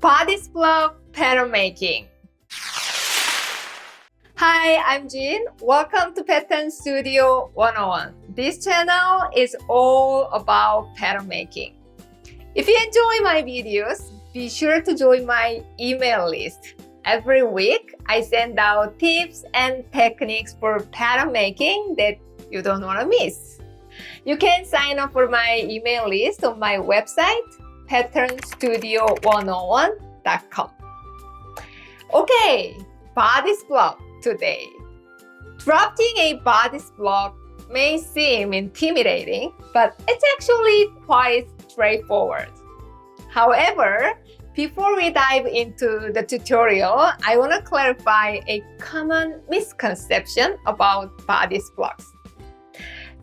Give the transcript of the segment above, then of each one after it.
Bodice blog pattern making. Hi, I'm Jean. Welcome to Pattern Studio 101. This channel is all about pattern making. If you enjoy my videos, be sure to join my email list. Every week, I send out tips and techniques for pattern making that you don't want to miss. You can sign up for my email list on my website, patternstudio101.com. Okay, bodice block today. Drafting a bodice block may seem intimidating, but it's actually quite straightforward. However, before we dive into the tutorial, I want to clarify a common misconception about bodice blocks.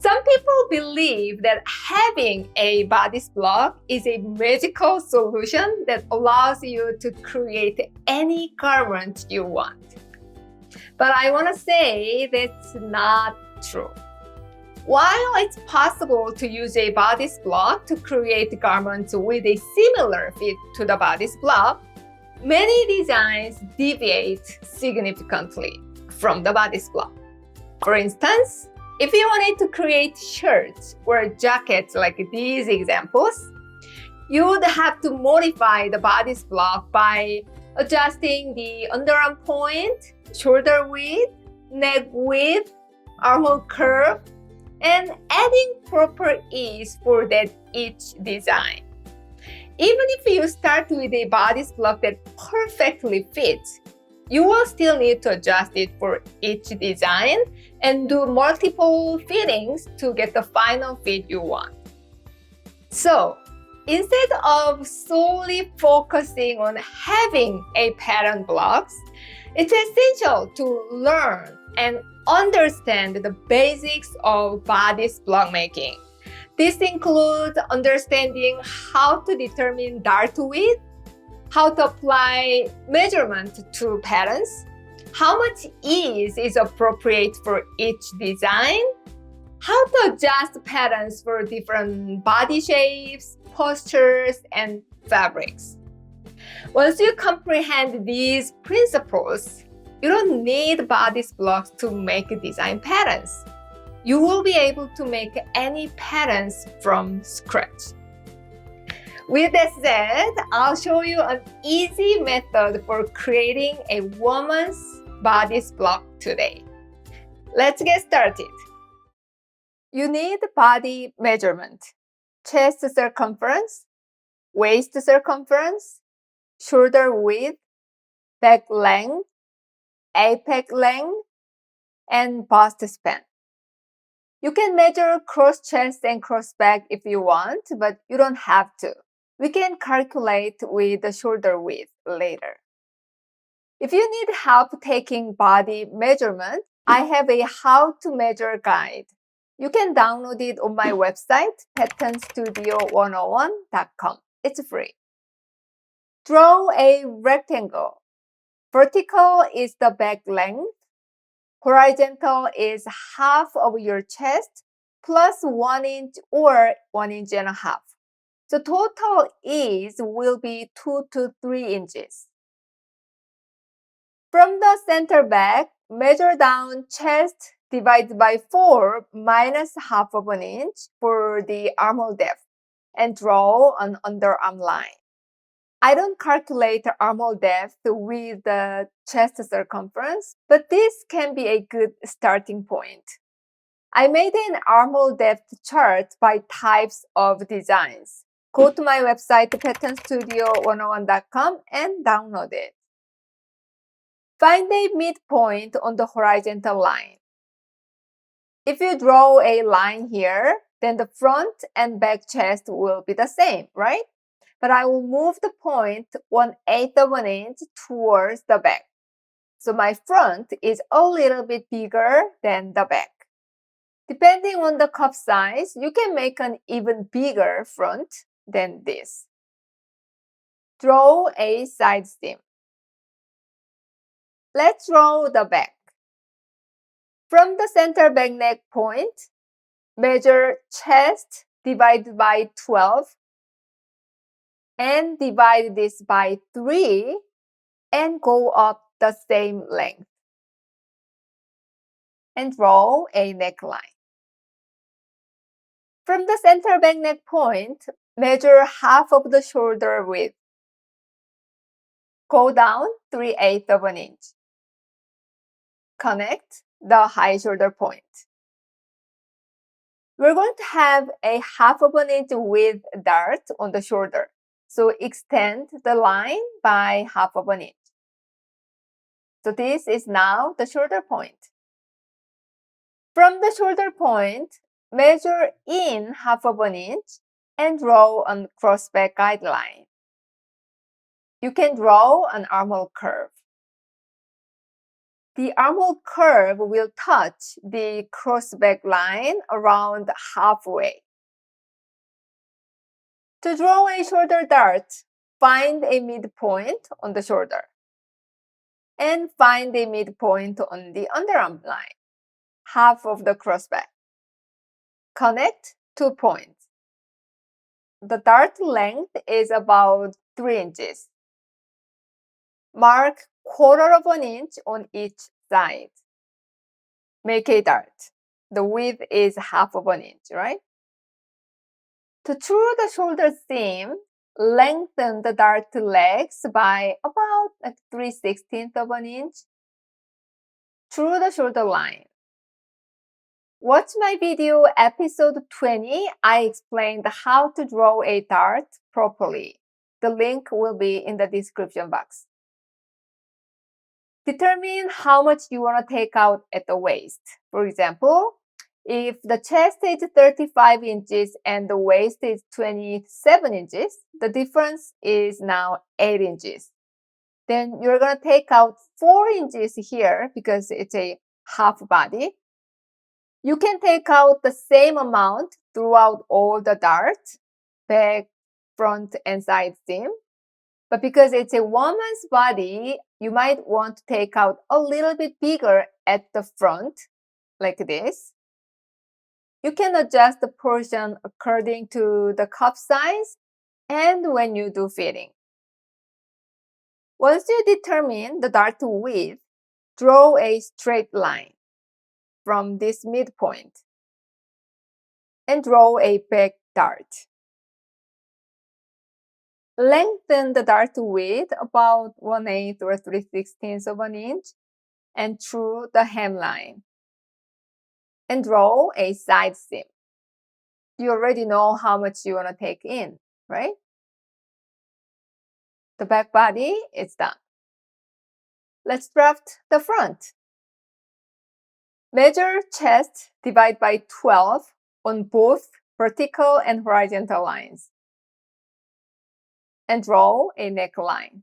Some people believe that having a bodice block is a magical solution that allows you to create any garment you want. But I want to say that's not true. While it's possible to use a bodice block to create garments with a similar fit to the bodice block, many designs deviate significantly from the bodice block. For instance, if you wanted to create shirts or jackets like these examples, you would have to modify the bodice block by adjusting the underarm point, shoulder width, neck width, armhole curve, and adding proper ease for that each design. Even if you start with a bodice block that perfectly fits, you will still need to adjust it for each design and do multiple fittings to get the final fit you want. So, instead of solely focusing on having a pattern blocks, it's essential to learn and understand the basics of bodice block making. This includes understanding how to determine dart width, how to apply measurement to patterns, how much ease is appropriate for each design, how to adjust patterns for different body shapes, postures, and fabrics. Once you comprehend these principles, you don't need bodice blocks to make design patterns. You will be able to make any patterns from scratch. With that said, I'll show you an easy method for creating a woman's bodice block today. Let's get started. You need body measurement, chest circumference, waist circumference, shoulder width, back length, apex length, and bust span. You can measure cross chest and cross back if you want, but you don't have to. We can calculate with the shoulder width later. If you need help taking body measurement, I have a how to measure guide. You can download it on my website, patternstudio101.com. It's free. Draw a rectangle. Vertical is the back length. Horizontal is half of your chest plus 1 inch or 1.5 inches. So total ease will be 2 to 3 inches. From the center back, measure down chest divided by 4 minus half of an inch for the armhole depth and draw an underarm line. I don't calculate armhole depth with the chest circumference, but this can be a good starting point. I made an armhole depth chart by types of designs. Go to my website, patternstudio101.com, and download it. Find a midpoint on the horizontal line. If you draw a line here, then the front and back chest will be the same, right? But I will move the point 1/8 of an inch towards the back. So my front is a little bit bigger than the back. Depending on the cuff size, you can make an even bigger front than this. Draw a side seam. Let's draw the back. From the center back neck point, measure chest divided by 12 and divide this by 3 and go up the same length. And draw a neckline. From the center back neck point, measure half of the shoulder width. Go down 3/8 of an inch. Connect the high shoulder point. We're going to have a half of an inch width dart on the shoulder. So extend the line by half of an inch. So this is now the shoulder point. From the shoulder point, measure in half of an inch and draw a crossback guideline. You can draw an armhole curve. The armhole curve will touch the crossback line around halfway. To draw a shoulder dart, find a midpoint on the shoulder and find a midpoint on the underarm line, half of the crossback. Connect 2 points. The dart length is about 3 inches. Mark 1/4 of an inch on each side. Make a dart. The width is half of an inch, right? To true the shoulder seam, lengthen the dart legs by about 3/16 of an inch. True the shoulder line. Watch my video episode 20. I explained how to draw a dart properly. The link will be in the description box. Determine how much you want to take out at the waist. For example, if the chest is 35 inches and the waist is 27 inches, the difference is now 8 inches. Then you're going to take out 4 inches here because it's a half body. You can take out the same amount throughout all the darts, back, front, and side seam. But because it's a woman's body, you might want to take out a little bit bigger at the front, like this. You can adjust the portion according to the cup size and when you do fitting. Once you determine the dart width, draw a straight line from this midpoint and draw a back dart. Lengthen the dart width about 1/8 or 3/16 of an inch and through the hemline. And draw a side seam. You already know how much you want to take in, right? The back body is done. Let's draft the front. Measure chest, divide by 12 on both vertical and horizontal lines. And draw a neckline.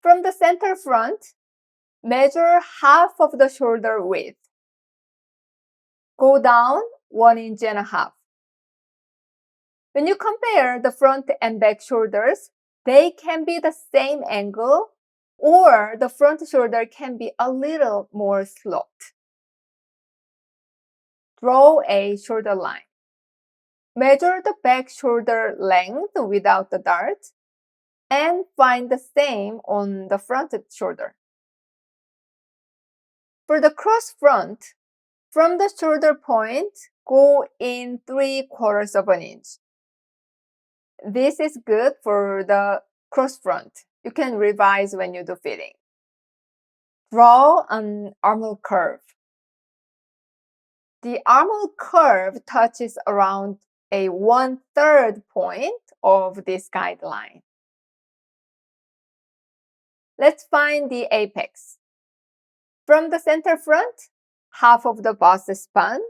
From the center front, measure half of the shoulder width. Go down 1.5 inches. When you compare the front and back shoulders, they can be the same angle or the front shoulder can be a little more sloped. Draw a shoulder line. Measure the back shoulder length without the dart and find the same on the front shoulder. For the cross front, from the shoulder point, go in 3/4 of an inch. This is good for the cross front. You can revise when you do fitting. Draw an armhole curve. The armhole curve touches around a 1/3 point of this guideline. Let's find the apex. From the center front, half of the bust span,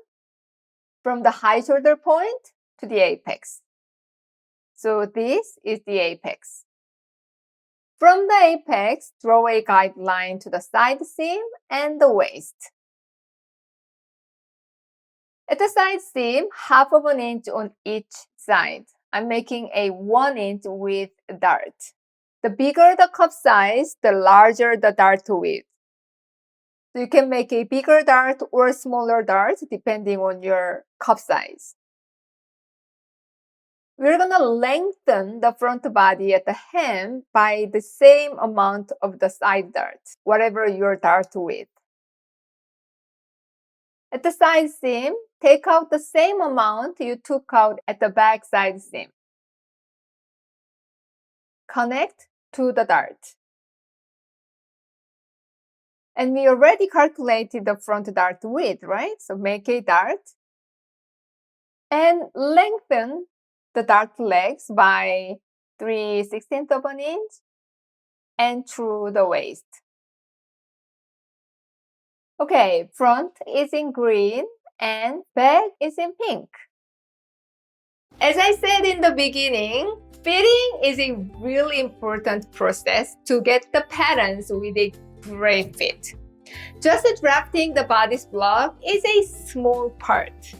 from the high shoulder point to the apex. So this is the apex. From the apex, draw a guideline to the side seam and the waist. At the side seam, half of an inch on each side. I'm making a 1 inch width dart. The bigger the cup size, the larger the dart width. So you can make a bigger dart or a smaller dart depending on your cup size. We're gonna lengthen the front body at the hem by the same amount of the side dart, whatever your dart width. At the side seam, take out the same amount you took out at the back side seam. Connect to the dart. And we already calculated the front dart width, right? So make a dart and lengthen the dart legs by 3/16 of an inch and through the waist. Okay, front is in green and back is in pink. As I said in the beginning, fitting is a really important process to get the patterns with a great fit. Just drafting the bodice block is a small part.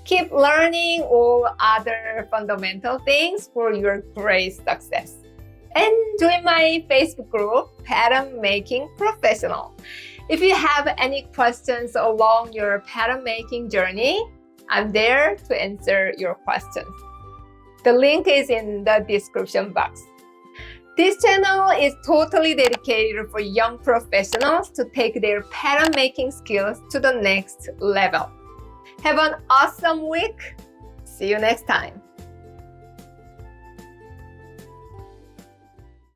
Keep learning all other fundamental things for your great success. And join my Facebook group, Pattern Making Professional. If you have any questions along your pattern making journey, I'm there to answer your questions. The link is in the description box. This channel is totally dedicated for young professionals to take their pattern making skills to the next level. Have an awesome week. See you next time.